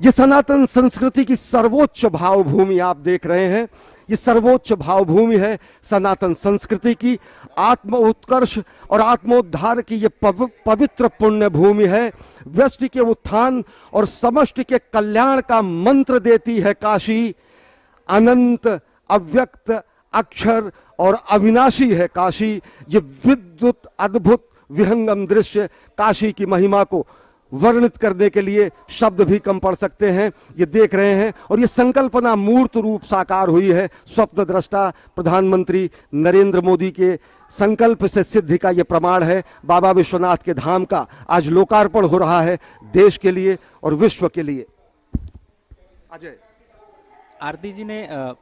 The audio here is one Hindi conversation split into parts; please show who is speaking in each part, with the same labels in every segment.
Speaker 1: ये सनातन संस्कृति की सर्वोच्च भावभूमि आप देख रहे हैं। ये सर्वोच्च भावभूमि है सनातन संस्कृति की। आत्म उत्कर्ष और आत्मोद्धार की ये पवित्र पुण्य भूमि है। व्यष्टि के उत्थान और समष्टि के कल्याण का मंत्र देती है काशी। अनंत, अव्यक्त, अक्षर और अविनाशी है काशी। ये विद्युत अद्भुत विहंगम दृश्य काशी की महिमा को वर्णित करने के लिए शब्द भी कम पड़ सकते हैं। ये देख रहे हैं और ये संकल्पना मूर्त रूप साकार हुई है। स्वप्न दृष्टा प्रधानमंत्री नरेंद्र मोदी के संकल्प से सिद्धि का ये प्रमाण है। बाबा विश्वनाथ के धाम का आज लोकार्पण हो रहा है देश के लिए और विश्व के लिए। अजय,
Speaker 2: आरती जी ने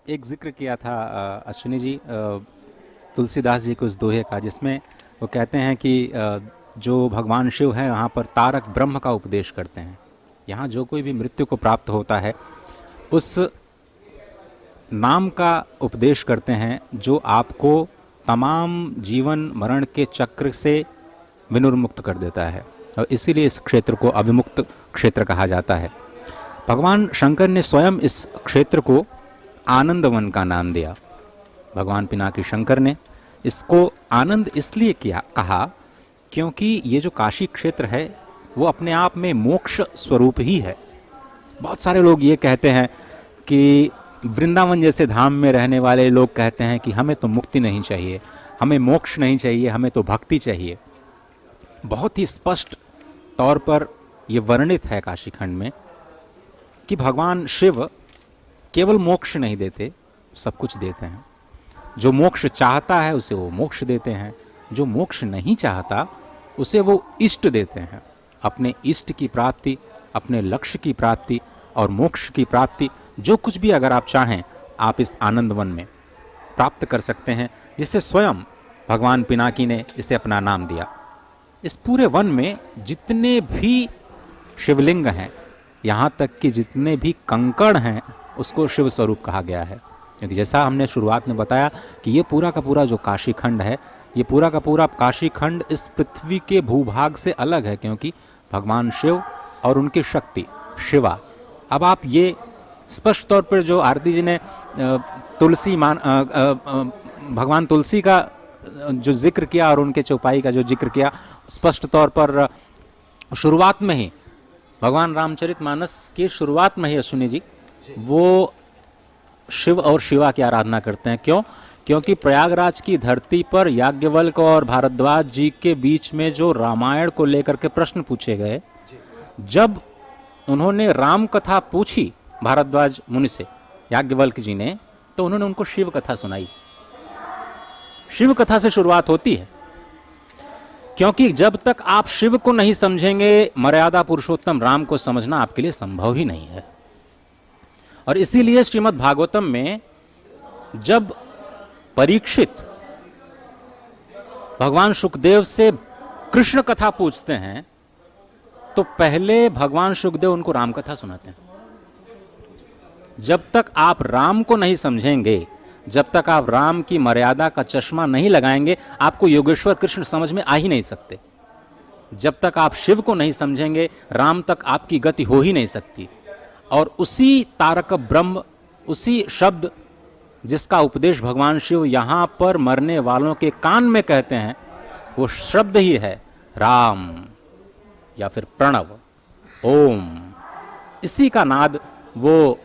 Speaker 2: एक जिक्र किया था अश्विनी जी तुलसीदास जी के उस दोहे का, जिसमें वो कहते हैं कि जो भगवान शिव है वहाँ पर तारक ब्रह्म का उपदेश करते हैं। यहाँ जो कोई भी मृत्यु को प्राप्त होता है उस नाम का उपदेश करते हैं जो आपको तमाम जीवन मरण के चक्र से विनुर्मुक्त कर देता है, और इसीलिए इस क्षेत्र को अविमुक्त क्षेत्र कहा जाता है। भगवान शंकर ने स्वयं इस क्षेत्र को आनंद वन का नाम दिया। भगवान पिनाकी शंकर ने इसको आनंद इसलिए कहा क्योंकि ये जो काशी क्षेत्र है वो अपने आप में मोक्ष स्वरूप ही है। बहुत सारे लोग ये कहते हैं कि वृंदावन जैसे धाम में रहने वाले लोग कहते हैं कि हमें तो मुक्ति नहीं चाहिए, हमें मोक्ष नहीं चाहिए, हमें तो भक्ति चाहिए। बहुत ही स्पष्ट तौर पर ये वर्णित है काशी खंड में कि भगवान शिव केवल मोक्ष नहीं देते, सब कुछ देते हैं। जो मोक्ष चाहता है उसे वो मोक्ष देते हैं, जो मोक्ष नहीं चाहता उसे वो इष्ट देते हैं। अपने इष्ट की प्राप्ति, अपने लक्ष्य की प्राप्ति और मोक्ष की प्राप्ति, जो कुछ भी अगर आप चाहें आप इस आनंद वन में प्राप्त कर सकते हैं, जिसे स्वयं भगवान पिनाकी ने इसे अपना नाम दिया। इस पूरे वन में जितने भी शिवलिंग हैं, यहाँ तक कि जितने भी कंकड़ हैं, उसको शिव स्वरूप कहा गया है। क्योंकि जैसा हमने शुरुआत में बताया कि ये पूरा का पूरा जो काशी खंड है, ये पूरा का पूरा काशी खंड इस पृथ्वी के भूभाग से अलग है, क्योंकि भगवान शिव और उनकी शक्ति शिवा। अब आप ये स्पष्ट तौर पर जो आरती जी ने भगवान तुलसी का जो जिक्र किया और उनके चौपाई का जो जिक्र किया, स्पष्ट तौर पर शुरुआत में ही भगवान रामचरितमानस की शुरुआत में ही अश्विनी जी वो शिव और शिवा की आराधना करते हैं। क्यों? क्योंकि प्रयागराज की धरती पर याज्ञवल्क्य और भारद्वाज जी के बीच में जो रामायण को लेकर के प्रश्न पूछे गए, जब उन्होंने राम कथा पूछी भारद्वाज मुनि से याज्ञवल्क्य जी ने, तो उन्होंने उनको शिव कथा सुनाई। शिव कथा से शुरुआत होती है, क्योंकि जब तक आप शिव को नहीं समझेंगे, मर्यादा पुरुषोत्तम राम को समझना आपके लिए संभव ही नहीं है। और इसीलिए श्रीमद् भागवतम में जब परीक्षित भगवान सुखदेव से कृष्ण कथा पूछते हैं, तो पहले भगवान सुखदेव उनको राम कथा सुनाते हैं। जब तक आप राम को नहीं समझेंगे, जब तक आप राम की मर्यादा का चश्मा नहीं लगाएंगे, आपको योगेश्वर कृष्ण समझ में आ ही नहीं सकते। जब तक आप शिव को नहीं समझेंगे, राम तक आपकी गति हो ही नहीं सकती। और उसी तारक ब्रह्म, उसी शब्द जिसका उपदेश भगवान शिव यहाँ पर मरने वालों के कान में कहते हैं, वो शब्द ही है राम या फिर प्रणव, ओम। इसी का नाद वो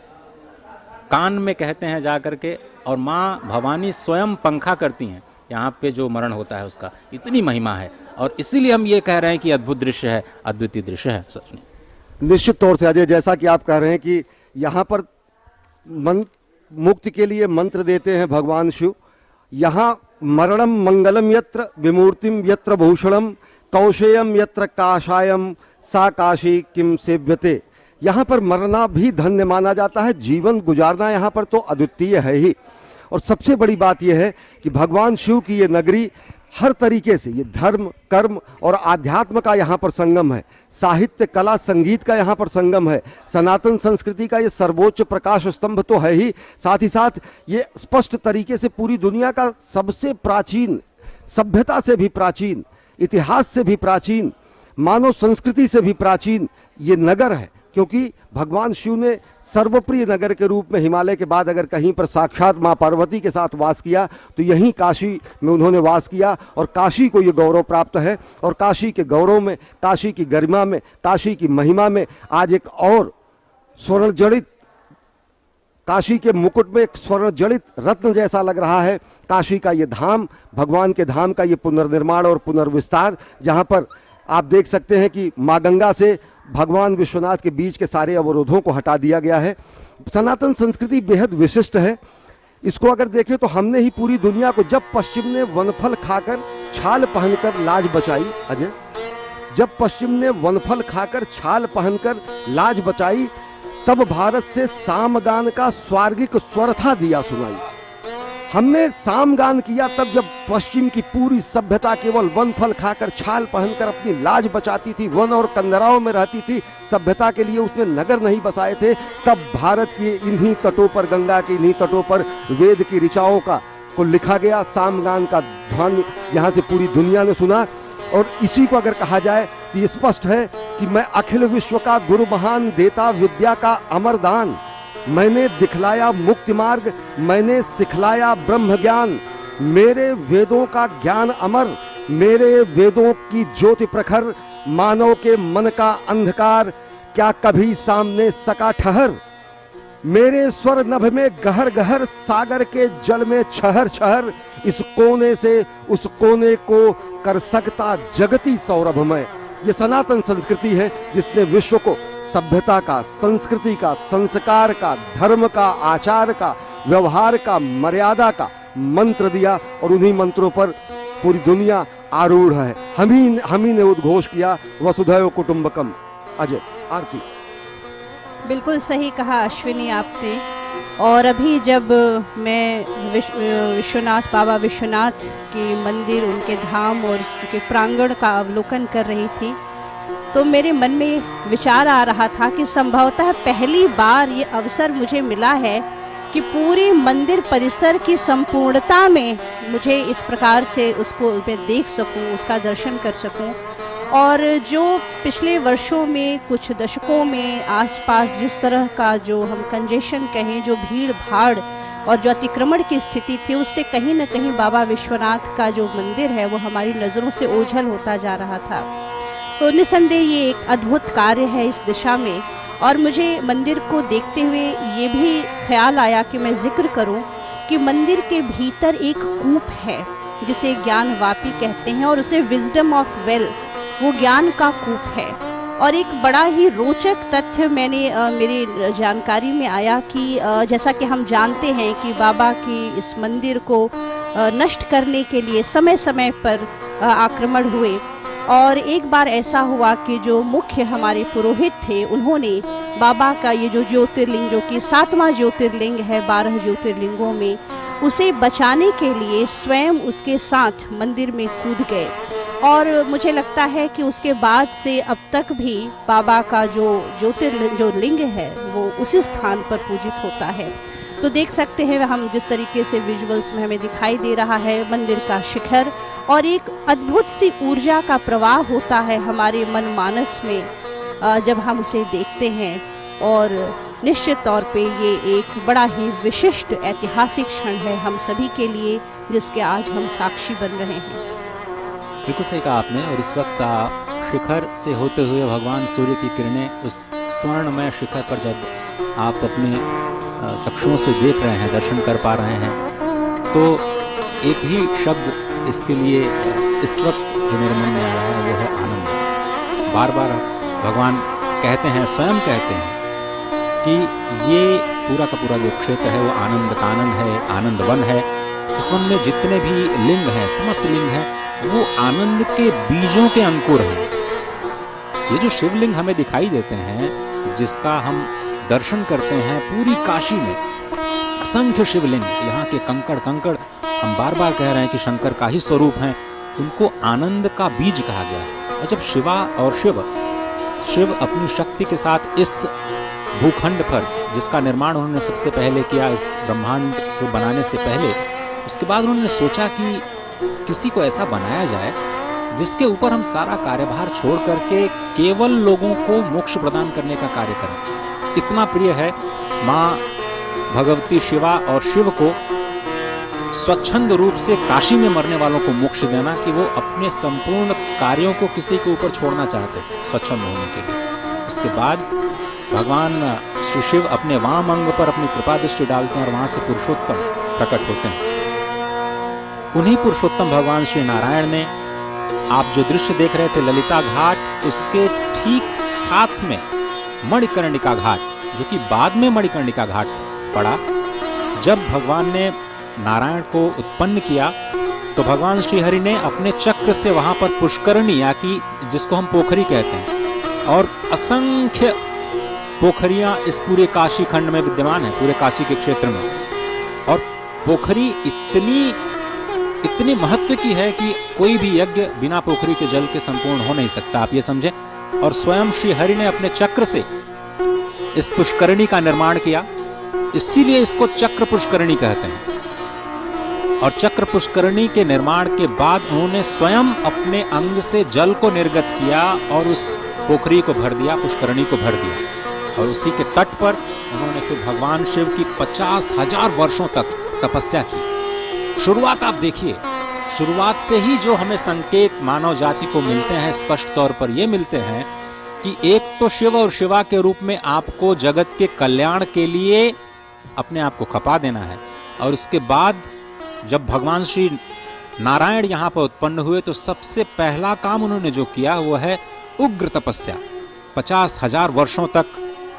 Speaker 2: कान में कहते हैं जाकर के, और माँ भवानी स्वयं पंखा करती हैं यहाँ पे जो मरण होता है उसका। इतनी महिमा है, और इसीलिए हम ये कह रहे हैं कि अद्भुत दृश्य है, अद्वितीय दृश्य है। सच में
Speaker 1: निश्चित तौर से अजय, जैसा कि आप कह रहे हैं कि यहाँ पर मुक्ति के लिए मंत्र देते हैं भगवान शिव। यहाँ मरणम मंगलम यत्र विमूर्तिम यत्र भूषणम कौशेयम यत्र काशायम सा काशी किम सेव्यते। यहाँ पर मरना भी धन्य माना जाता है, जीवन गुजारना यहाँ पर तो अद्वितीय है ही। और सबसे बड़ी बात यह है कि भगवान शिव की ये नगरी हर तरीके से, ये धर्म, कर्म और आध्यात्म का यहाँ पर संगम है, साहित्य, कला, संगीत का यहाँ पर संगम है, सनातन संस्कृति का ये सर्वोच्च प्रकाश स्तंभ तो है ही, साथ ही साथ ये स्पष्ट तरीके से पूरी दुनिया का सबसे प्राचीन, सभ्यता से भी प्राचीन, इतिहास से भी प्राचीन, मानव संस्कृति से भी प्राचीन ये नगर है, क्योंकि भगवान शिव ने सर्वप्रिय नगर के रूप में हिमालय के बाद अगर कहीं पर साक्षात माँ पार्वती के साथ वास किया तो यहीं काशी में उन्होंने वास किया, और काशी को ये गौरव प्राप्त है। और काशी के गौरव में, काशी की गरिमा में, काशी की महिमा में आज एक और स्वर्ण जड़ित, काशी के मुकुट में एक स्वर्ण जड़ित रत्न जैसा लग रहा है काशी का ये धाम, भगवान के धाम का ये पुनर्निर्माण और पुनर्विस्तार, जहाँ पर आप देख सकते हैं कि माँ गंगा से भगवान विश्वनाथ के बीच के सारे अवरोधों को हटा दिया गया है। सनातन संस्कृति बेहद विशिष्ट है। इसको अगर देखें तो हमने ही पूरी दुनिया को, जब पश्चिम ने वनफल खाकर छाल पहनकर लाज बचाई, अजय, जब पश्चिम ने वनफल खाकर छाल पहनकर लाज बचाई, तब भारत से सामगान का स्वर्गिक स्वर था दिया सुनाई। हमने सामगान किया तब जब पश्चिम की पूरी सभ्यता केवल वन फल खाकर छाल पहनकर अपनी लाज बचाती थी, वन और कंदराओं में रहती थी, सभ्यता के लिए उसने नगर नहीं बसाए थे। तब भारत के इन्हीं तटों पर, गंगा के इन्हीं तटों पर वेद की ऋचाओं को लिखा गया, सामगान का ध्वनि यहाँ से पूरी दुनिया ने सुना। और इसी को अगर कहा जाए तो ये स्पष्ट है कि मैं अखिल विश्व का गुरु महान, देता विद्या का अमर दान, मैंने दिखलाया मुक्ति मार्ग, मैंने सिखलाया ब्रह्म ज्ञान, मेरे वेदों का ज्ञान अमर, मेरे वेदों की ज्योति प्रखर, मानव के मन का अंधकार क्या कभी सामने सका ठहर, मेरे स्वर नभ में गहर गहर, सागर के जल में छहर छहर, इस कोने से उस कोने को कर सकता जगती सौरभमय। ये सनातन संस्कृति है जिसने विश्व को सभ्यता का, संस्कृति का, संस्कार का, धर्म का, आचार का, व्यवहार का, मर्यादा का मंत्र दिया, और उन्हीं मंत्रों पर पूरी दुनिया आरूढ़ है। हम ही ने उद्घोष किया वसुधैव कुटुंबकम। अजय, आरती।
Speaker 3: बिल्कुल सही कहा अश्विनी आपने। और अभी जब मैं विश्वनाथ, बाबा विश्वनाथ की मंदिर, उनके धाम और उसके प्रांगण का अवलोकन कर रही थी, तो मेरे मन में विचार आ रहा था कि संभवतः पहली बार ये अवसर मुझे मिला है कि पूरे मंदिर परिसर की संपूर्णता में मुझे इस प्रकार से उसको मैं देख सकूं, उसका दर्शन कर सकूं। और जो पिछले वर्षों में, कुछ दशकों में आसपास जिस तरह का जो हम कंजेशन कहें, जो भीड़ भाड़ और जो अतिक्रमण की स्थिति थी, उससे कहीं न कहीं बाबा विश्वनाथ का जो मंदिर है वो हमारी नज़रों से ओझल होता जा रहा था। तो निसंदेह ये एक अद्भुत कार्य है इस दिशा में। और मुझे मंदिर को देखते हुए ये भी ख्याल आया कि मैं जिक्र करूं कि मंदिर के भीतर एक कूप है जिसे ज्ञानवापी कहते हैं, और उसे विजडम ऑफ वेल, वो ज्ञान का कूप है। और एक बड़ा ही रोचक तथ्य मेरी जानकारी में आया कि जैसा कि हम जानते हैं कि बाबा की इस मंदिर को नष्ट करने के लिए समय समय पर आक्रमण हुए। और एक बार ऐसा हुआ कि जो मुख्य हमारे पुरोहित थे, उन्होंने बाबा का ये जो ज्योतिर्लिंग, जो कि 7वां ज्योतिर्लिंग है 12 ज्योतिर्लिंगों में, उसे बचाने के लिए स्वयं उसके साथ मंदिर में कूद गए। और मुझे लगता है कि उसके बाद से अब तक भी बाबा का जो ज्योतिर्लिंग, जो लिंग है, वो उसी स्थान पर पूजित होता है। तो देख सकते हैं हम जिस तरीके से विजुअल्स में हमें दिखाई दे रहा है मंदिर का शिखर, और एक अद्भुत सी ऊर्जा का प्रवाह होता है हमारे मन मानस में जब हम उसे देखते हैं। और निश्चित तौर पे ये एक बड़ा ही विशिष्ट ऐतिहासिक क्षण है हम सभी के लिए, जिसके आज हम साक्षी बन रहे हैं।
Speaker 2: बिल्कुल सही कहा आपने। और इस वक्त शिखर से होते हुए भगवान सूर्य की किरणें उस स्वर्णमय शिखर पर जब आप अपने चक्षुओं से देख रहे हैं, दर्शन कर पा रहे हैं, तो एक ही शब्द इसके लिए इस वक्त जो मेरे मन में आ रहा है वो है आनंद। बार बार भगवान कहते हैं, स्वयं कहते हैं कि ये पूरा का पूरा जो क्षेत्र है वो आनंद कानन है, आनंद वन है। इस वन में जितने भी लिंग हैं, समस्त लिंग हैं, वो आनंद के बीजों के अंकुर हैं। ये जो शिवलिंग हमें दिखाई देते हैं, जिसका हम दर्शन करते हैं पूरी काशी में, असंख्य शिवलिंग, यहाँ के कंकड़ कंकड़, हम बार बार कह रहे हैं कि शंकर का ही स्वरूप हैं, उनको आनंद का बीज कहा गया है। और जब शिवा और शिव अपनी शक्ति के साथ इस भूखंड पर, जिसका निर्माण उन्होंने सबसे पहले किया इस ब्रह्मांड को बनाने से पहले, उसके बाद उन्होंने सोचा कि किसी को ऐसा बनाया जाए जिसके ऊपर हम सारा कार्यभार छोड़ करके केवल लोगों को मोक्ष प्रदान करने का कार्य करें। इतना प्रिय है माँ भगवती शिवा और शिव को स्वच्छंद रूप से काशी में मरने वालों को मोक्ष देना कि वो अपने संपूर्ण कार्यों को किसी के ऊपर छोड़ना चाहते स्वच्छंद होने के लिए। उसके बाद भगवान श्री शिव अपने वाम अंग पर अपनी कृपा दृष्टि डालते हैं और वहां से पुरुषोत्तम प्रकट होते हैं। उन्हीं पुरुषोत्तम भगवान श्री नारायण ने, आप जो दृश्य देख रहे थे ललिता घाट, उसके ठीक साथ में मणिकर्णिका घाट, जो कि बाद में मणिकर्णिका घाट पड़ा। जब भगवान ने नारायण को उत्पन्न किया तो भगवान श्री हरि ने अपने चक्र से वहां पर पुष्करणी, या कि जिसको हम पोखरी कहते हैं, और असंख्य पोखरियां इस पूरे काशी खंड में विद्यमान है, पूरे काशी के क्षेत्र में। और पोखरी इतनी महत्व की है कि कोई भी यज्ञ बिना पोखरी के जल के संपूर्ण हो नहीं सकता, आप ये समझें। और स्वयं श्री हरि ने अपने चक्र से इस पुष्करणी का निर्माण किया, इसीलिए इसको चक्र पुष्करणी कहते हैं। और चक्र पुष्करणी के निर्माण के बाद उन्होंने स्वयं अपने अंग से जल को निर्गत किया और उस पोखरी को भर दिया, पुष्करणी को भर दिया। और उसी के तट पर उन्होंने फिर भगवान शिव की 50,000 वर्षों तक तपस्या की। शुरुआत आप देखिए, शुरुआत से ही जो हमें संकेत मानव जाति को मिलते हैं, स्पष्ट तौर पर ये मिलते हैं कि एक तो शिव और शिवा के रूप में आपको जगत के कल्याण के लिए अपने आप को खपा देना है। और उसके बाद जब भगवान श्री नारायण यहाँ पर उत्पन्न हुए तो सबसे पहला काम उन्होंने जो किया वो है उग्र तपस्या। 50,000 वर्षों तक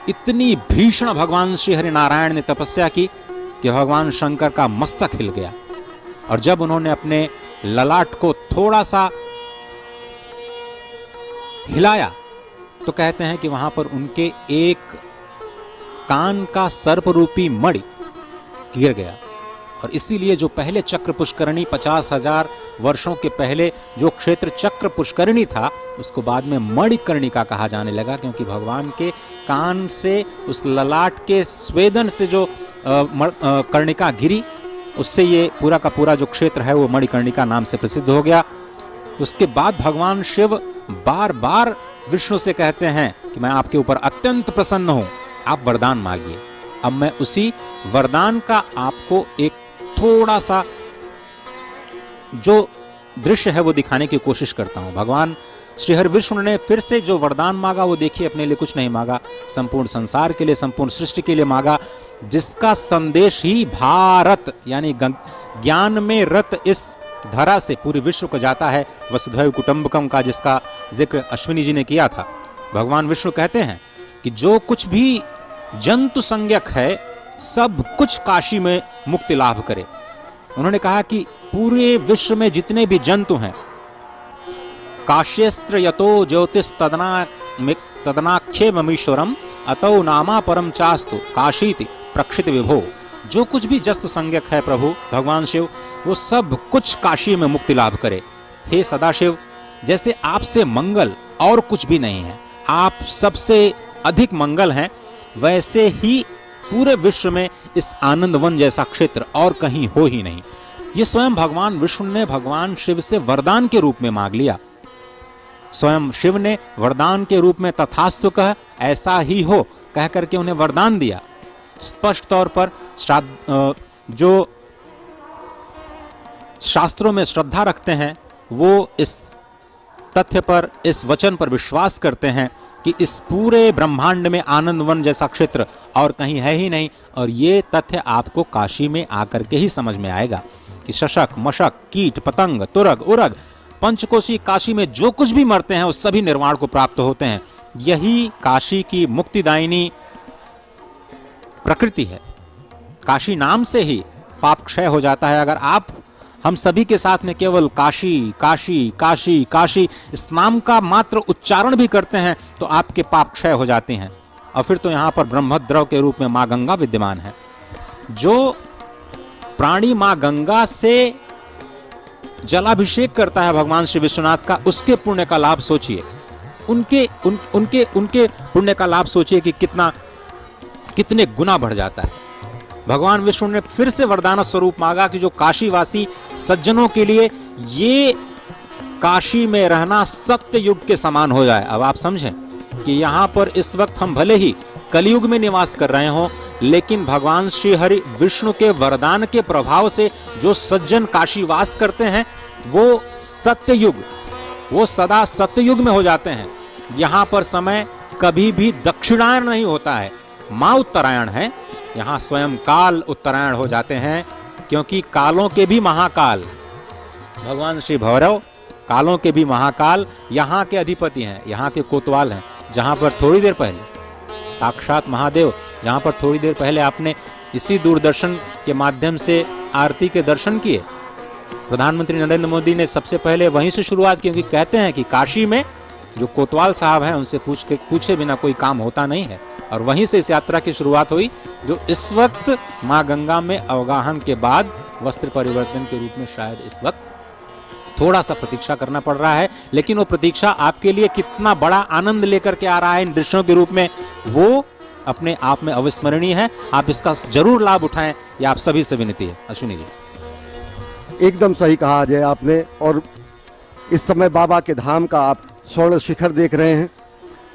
Speaker 2: इतनी भीषण भगवान श्री हरि नारायण ने तपस्या की कि भगवान शंकर का मस्तक हिल गया। और जब उन्होंने अपने ललाट को थोड़ा सा हिलाया तो कहते हैं कि वहां पर उनके एक कान का सर्प रूपी मणि गिर गया। और इसीलिए जो पहले चक्र पुष्करणी 50,000 वर्षों के पहले जो क्षेत्र चक्र पुष्करणी था, उसको बाद में मणिकर्णिका कहा जाने लगा, क्योंकि भगवान के कान से उस ललाट के स्वेदन से जो कर्णिका गिरी, उससे ये पूरा का पूरा जो क्षेत्र है वो मणिकर्णिका नाम से प्रसिद्ध हो गया। उसके बाद भगवान शिव बार बार विष्णु से कहते हैं कि मैं आपके ऊपर अत्यंत प्रसन्न हूं, आप वरदान मांगिए। अब मैं उसी वरदान का आपको एक थोड़ा सा जो दृश्य है वो दिखाने की कोशिश करता हूं। भगवान श्री हरि विष्णु ने फिर से जो वरदान मांगा वो देखिए, अपने लिए कुछ नहीं मांगा, संपूर्ण संसार के लिए, संपूर्ण सृष्टि के लिए मांगा, जिसका संदेश ही भारत यानी ज्ञान में रत इस धरा से पूरे विश्व को जाता है, वसुधैव कुटुंबकम का जिसका जिक्र अश्विनी जी ने किया था। भगवान विष्णु कहते हैं कि जो कुछ भी जंतु संज्ञक है सब कुछ काशी में मुक्ति लाभ करे। उन्होंने कहा कि पूरे विश्व में जितने भी जंतु हैं, काश्यस्त्र यतो ज्योतिष तदनाख्ये ममीश्वरम अतो नामा परम चास्तु काशीति प्रक्षित विभो। जो कुछ भी जस्तु संज्ञक है प्रभु भगवान शिव, वो सब कुछ काशी में मुक्ति लाभ करे। हे सदाशिव, जैसे आपसे मंगल और कुछ भी नहीं है, आप सबसे अधिक मंगल हैं, वैसे ही पूरे विश्व में इस आनंद वन जैसा क्षेत्र और कहीं हो ही नहीं। ये स्वयं भगवान विष्णु ने भगवान शिव से वरदान के रूप में मांग लिया। स्वयं शिव ने वरदान के रूप में तथास्तु कह, ऐसा ही हो कह करके उन्हें वरदान दिया। स्पष्ट तौर पर जो शास्त्रों में श्रद्धा रखते हैं वो इस तथ्य पर, इस वचन पर विश्वास करते हैं कि इस पूरे ब्रह्मांड में आनंद वन जैसा क्षेत्र और कहीं है ही नहीं। और ये तथ्य आपको काशी में आकर के ही समझ में आएगा कि शशक, मशक, कीट, पतंग, तुरग, उरग, पंचकोशी काशी में जो कुछ भी मरते हैं उस सभी निर्वाण को प्राप्त होते हैं। यही काशी की मुक्तिदायिनी प्रकृति है। काशी नाम से ही पाप क्षय हो जाता है। अगर आप हम सभी के साथ में केवल काशी काशी काशी काशी इस नाम का मात्र उच्चारण भी करते हैं तो आपके पाप क्षय हो जाते हैं। और फिर तो यहाँ पर ब्रह्मद्रव के रूप में माँ गंगा विद्यमान है। जो प्राणी माँ गंगा से जलाभिषेक करता है भगवान श्री विश्वनाथ का, उसके पुण्य का लाभ सोचिए, उनके पुण्य का लाभ सोचिए कि कितने गुना बढ़ जाता है। भगवान विष्णु ने फिर से वरदान स्वरूप मांगा कि जो काशीवासी सज्जनों के लिए ये काशी में रहना सत्य युग के समान हो जाए। अब आप समझें कि यहाँ पर इस वक्त हम भले ही कलयुग में निवास कर रहे हों, लेकिन भगवान श्री हरि विष्णु के वरदान के प्रभाव से जो सज्जन काशी वास करते हैं वो सत्ययुग, वो सदा सत्ययुग में हो जाते हैं। यहाँ पर समय कभी भी दक्षिणायन नहीं होता है, माँ उत्तरायण है। यहाँ स्वयं काल उत्तरायण हो जाते हैं, क्योंकि कालों के भी महाकाल भगवान श्री भैरव, कालों के भी महाकाल यहाँ के अधिपति हैं, यहाँ के कोतवाल हैं। जहाँ पर थोड़ी देर पहले साक्षात महादेव, जहाँ पर थोड़ी देर पहले आपने इसी दूरदर्शन के माध्यम से आरती के दर्शन किए। प्रधानमंत्री नरेंद्र मोदी ने सबसे पहले वहीं से शुरुआत की, क्योंकि कहते हैं कि काशी में जो कोतवाल साहब हैं उनसे पूछे बिना कोई काम होता नहीं है, और वहीं से इस यात्रा की शुरुआत हुई, जो इस वक्त माँ गंगा में अवगाहन के बाद वस्त्र परिवर्तन के रूप में शायद इस वक्त थोड़ा सा प्रतीक्षा करना पड़ रहा है, लेकिन वो प्रतीक्षा आपके लिए कितना बड़ा आनंद लेकर के आ रहा है इन दृश्यों के रूप में, वो अपने आप में अविस्मरणीय है। आप इसका जरूर लाभ उठाएं, ये आप सभी से विनती है। अश्विनी जी,
Speaker 1: एकदम सही कहा अजय आपने। और इस समय बाबा के धाम का आप स्वर्ण शिखर देख रहे हैं।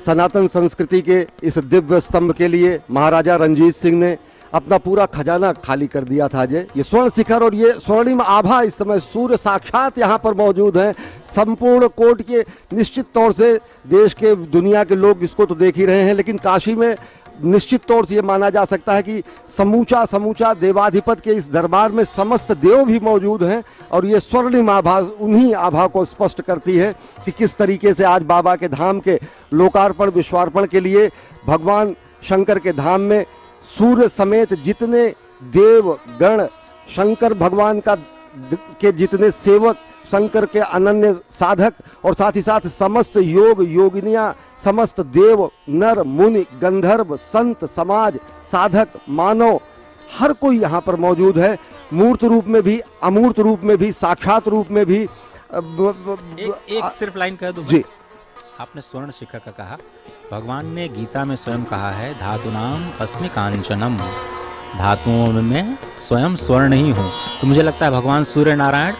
Speaker 1: सनातन संस्कृति के इस दिव्य स्तंभ के लिए महाराजा रणजीत सिंह ने अपना पूरा खजाना खाली कर दिया था अजय। ये स्वर्ण शिखर और ये स्वर्णिम आभा, इस समय सूर्य साक्षात यहाँ पर मौजूद हैं। संपूर्ण कोट के निश्चित तौर से देश के दुनिया के लोग इसको तो देख ही रहे हैं, लेकिन काशी में निश्चित तौर से ये माना जा सकता है कि समूचा देवाधिपति के इस दरबार में समस्त देव भी मौजूद हैं। और ये स्वर्णिम आभा उन्हीं आभा को स्पष्ट करती है कि किस तरीके से आज बाबा के धाम के लोकार्पण विश्वार्पण के लिए भगवान शंकर के धाम में सूर्य समेत जितने देव गण, शंकर भगवान के जितने सेवक, शंकर के अनन्य साधक और साथ ही साथ समस्त योग योगिनियां, समस्त देव नर मुनि गंधर्व संत समाज साधक मानव, हर कोई यहाँ पर मौजूद है, मूर्त रूप में भी अमूर्त रूप में भी साक्षात रूप में भी।
Speaker 2: एक सिर्फ लाइन कह दूं
Speaker 1: जी,
Speaker 2: आपने स्वर्ण शिखर का कहा, भगवान ने गीता में स्वयं कहा है धातुनाम अस्मि कांचनम, धातुओं में स्वयं स्वर्ण ही हूँ। तो मुझे लगता है भगवान सूर्य नारायण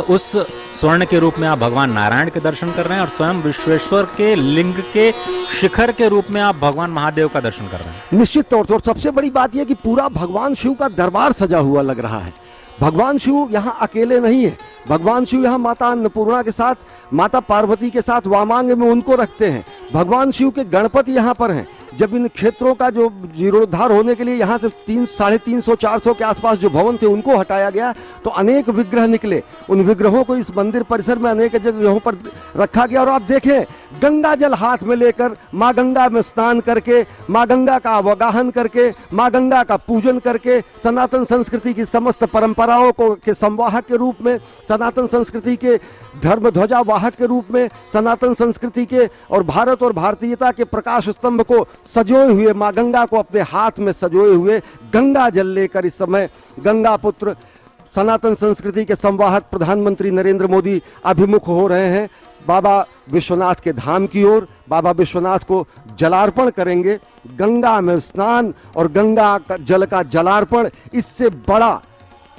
Speaker 2: उस स्वर्ण के रूप में आप भगवान नारायण के दर्शन कर रहे हैं, और स्वयं विश्वेश्वर के लिंग के शिखर के रूप में आप भगवान महादेव का दर्शन कर रहे हैं।
Speaker 1: निश्चित तौर पर। और सबसे बड़ी बात यह कि पूरा भगवान शिव का दरबार सजा हुआ लग रहा है। भगवान शिव यहाँ अकेले नहीं है, भगवान शिव यहाँ माता अन्नपूर्णा के साथ, माता पार्वती के साथ वामांग में उनको रखते हैं। भगवान शिव के गणपति यहाँ पर हैं। जब इन क्षेत्रों का जो जीर्णोद्धार होने के लिए यहाँ से 350-400 के आसपास जो भवन थे उनको हटाया गया, तो अनेक विग्रह निकले। उन विग्रहों को इस मंदिर परिसर में अनेक जगहों पर रखा गया। और आप देखें, गंगा जल हाथ में लेकर माँ गंगा में स्नान करके, माँ गंगा का अवगाहन करके, माँ गंगा का पूजन करके, सनातन संस्कृति की समस्त परंपराओं को के संवाहक के रूप में, सनातन संस्कृति के धर्म ध्वजा वाहक के रूप में, सनातन संस्कृति के और भारत और भारतीयता के प्रकाश स्तंभ को सजोए हुए, माँ गंगा को अपने हाथ में सजोए हुए गंगा जल लेकर इस समय गंगा पुत्र सनातन संस्कृति के संवाहक प्रधानमंत्री नरेंद्र मोदी अभिमुख हो रहे हैं बाबा विश्वनाथ के धाम की ओर। बाबा विश्वनाथ को जलार्पण करेंगे, गंगा में स्नान और गंगा जल का जलार्पण, इससे बड़ा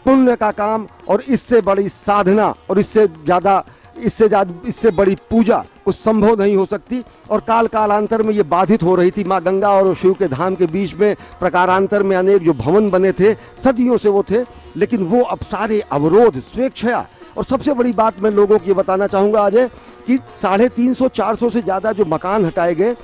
Speaker 1: पुण्य का काम और इससे बड़ी साधना और इससे बड़ी पूजा कुछ संभव नहीं हो सकती। और कालांतर में ये बाधित हो रही थी। माँ गंगा और शिव के धाम के बीच में प्रकारांतर में अनेक जो भवन बने थे, सदियों से वो थे, लेकिन वो अब सारे अवरोध स्वेच्छया। और सबसे बड़ी बात मैं लोगों को ये बताना चाहूँगा अजय कि 350-400 से ज़्यादा जो मकान हटाए गए,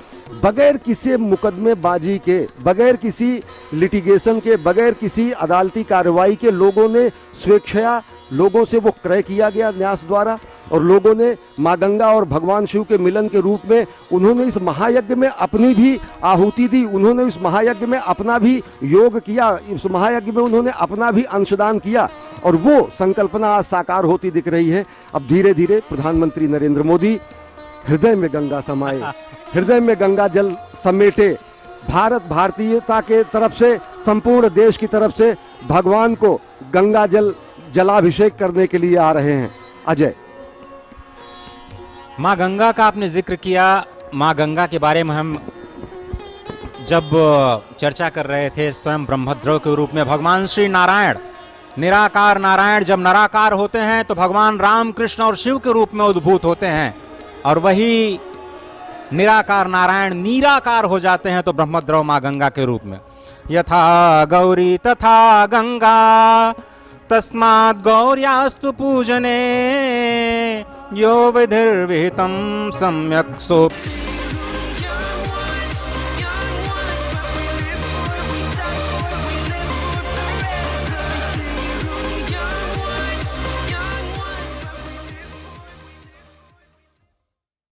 Speaker 1: बगैर किसी मुकदमेबाजी के, बगैर किसी लिटिगेशन के, बगैर किसी अदालती कार्रवाई के लोगों ने स्वेच्छया, लोगों से वो क्रय किया गया न्यास द्वारा। और लोगों ने माँ गंगा और भगवान शिव के मिलन के रूप में उन्होंने इस महायज्ञ में अपनी भी आहुति दी, उन्होंने इस महायज्ञ में अपना भी योग किया, इस महायज्ञ में उन्होंने अपना भी अंशदान किया। और वो संकल्पना आज साकार होती दिख रही है। अब धीरे धीरे प्रधानमंत्री नरेंद्र मोदी हृदय में गंगा समाए, हृदय में गंगा जल समेटे, भारत भारतीयता के तरफ से, संपूर्ण देश की तरफ से भगवान को गंगा जलाभिषेक करने के लिए आ रहे हैं। अजय,
Speaker 2: माँ गंगा का आपने जिक्र किया। माँ गंगा के बारे में हम जब चर्चा कर रहे थे, स्वयं ब्रह्मद्रव के रूप में भगवान श्री नारायण निराकार नारायण जब निराकार होते हैं तो भगवान राम कृष्ण और शिव के रूप में उद्भूत होते हैं, और वही निराकार नारायण निराकार हो जाते हैं तो ब्रह्मद्रव मां गंगा के रूप में। यथा गौरी तथा गंगा तस्मात् गौर्यास्तु पूजने यो विधिर्विहितं सम्यक् सो